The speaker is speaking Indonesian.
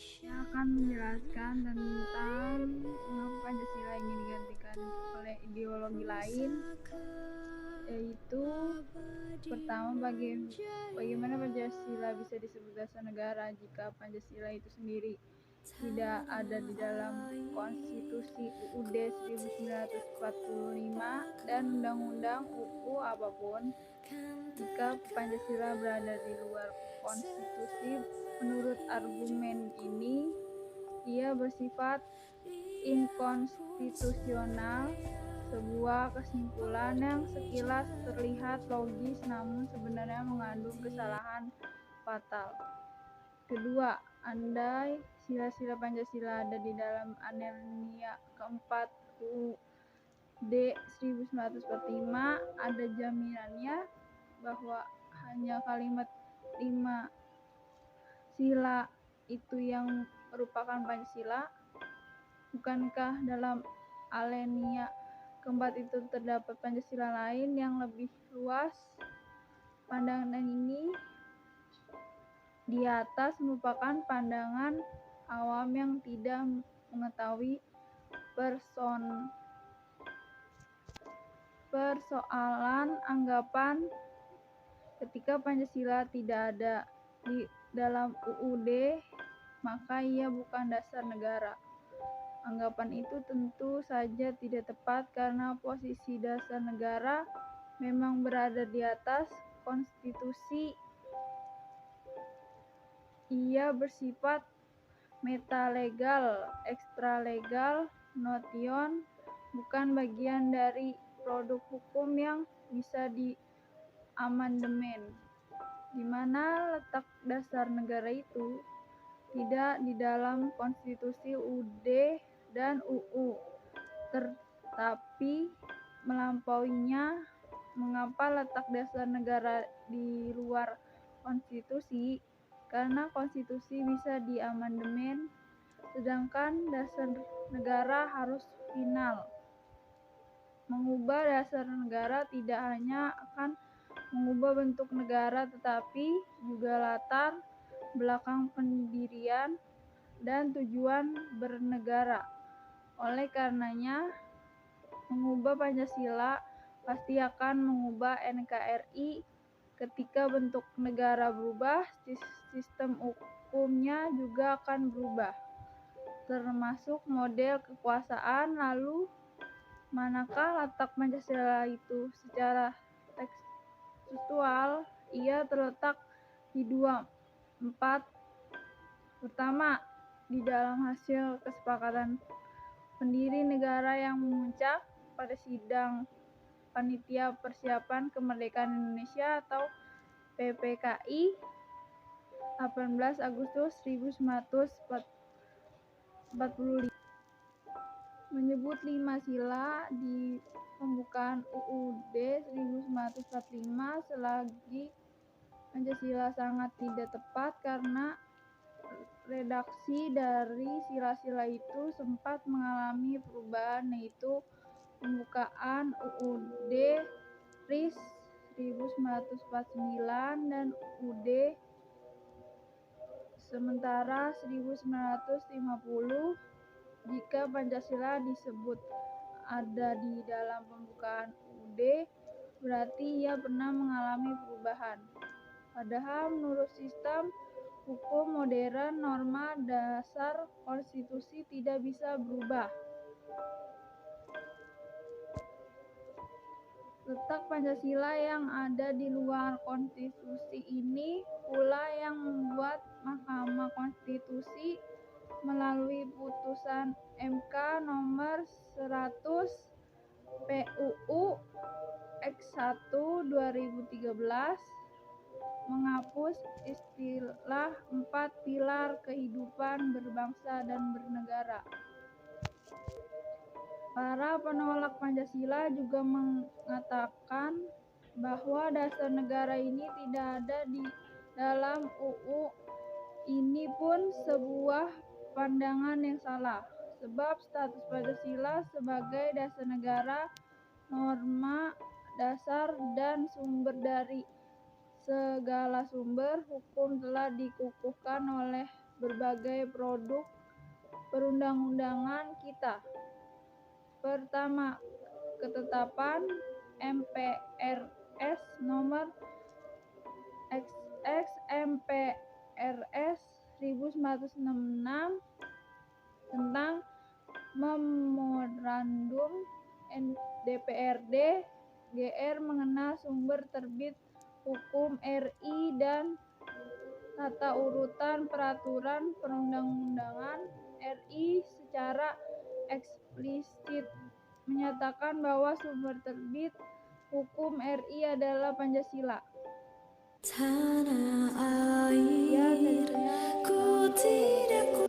Saya akan menjelaskan tentang mengapa Pancasila ingin digantikan oleh ideologi lain, yaitu pertama, bagaimana Pancasila bisa disebut dasar negara jika Pancasila itu sendiri tidak ada di dalam Konstitusi UUD 1945 dan Undang-Undang UU apapun. Jika Pancasila berada di luar konstitusi, menurut argumen ini, ia bersifat inkonstitusional, sebuah kesimpulan yang sekilas terlihat logis namun sebenarnya mengandung kesalahan fatal. Kedua, andai sila-sila Pancasila ada di dalam alinea keempat UUD 1945, ada jaminannya bahwa hanya kalimat 5 sila itu yang merupakan Pancasila. Bukankah dalam alinea keempat itu terdapat Pancasila lain yang lebih luas? Pandangan ini di atas merupakan pandangan awam yang tidak mengetahui persoalan anggapan. Ketika Pancasila tidak ada di dalam UUD, maka ia bukan dasar negara. Anggapan itu tentu saja tidak tepat karena posisi dasar negara memang berada di atas konstitusi. Ia bersifat metalegal, ekstralegal, notion, bukan bagian dari produk hukum yang bisa diamandemen. Di mana letak dasar negara itu? Tidak di dalam konstitusi UUD dan UU, tetapi melampauinya. Mengapa letak dasar negara di luar konstitusi? Karena konstitusi bisa diamandemen, sedangkan dasar negara harus final. Mengubah dasar negara tidak hanya akan mengubah bentuk negara, tetapi juga latar belakang pendirian dan tujuan bernegara. Oleh karenanya, mengubah Pancasila pasti akan mengubah NKRI. Ketika bentuk negara berubah, sistem hukumnya juga akan berubah, termasuk model kekuasaan. Lalu, manakah letak Pancasila itu secara tekstual? Ia terletak di 4. Pertama, di dalam hasil kesepakatan pendiri negara yang memuncak pada sidang Panitia Persiapan Kemerdekaan Indonesia atau PPKI 18 Agustus 1945 menyebut 5 sila di pembukaan UUD 1945. Selagi Pancasila sangat tidak tepat karena redaksi dari sila-sila itu sempat mengalami perubahan, yaitu pembukaan UUD RIS 1949 dan UUD sementara 1950. Jika Pancasila disebut ada di dalam pembukaan UUD, berarti ia pernah mengalami perubahan. Padahal menurut sistem hukum modern, norma dasar konstitusi tidak bisa berubah. Letak Pancasila yang ada di luar konstitusi ini pula yang membuat Mahkamah Konstitusi melalui putusan MK nomor 100 PUU X1 2013 menghapus istilah 4 pilar kehidupan berbangsa dan bernegara. Para penolak Pancasila juga mengatakan bahwa dasar negara ini tidak ada di dalam UU. Ini pun sebuah pandangan yang salah, sebab status Pancasila sebagai dasar negara, norma dasar dan sumber dari segala sumber hukum telah dikukuhkan oleh berbagai produk perundang-undangan kita. Pertama, ketetapan MPRS nomor XX MPRS 1966 tentang Memorandum DPRD GR mengenal sumber terbit hukum RI dan tata urutan peraturan perundang-undangan RI secara eksplisit menyatakan bahwa sumber terbit hukum RI adalah Pancasila. Tanah Ya, air, selanjutnya ku tidak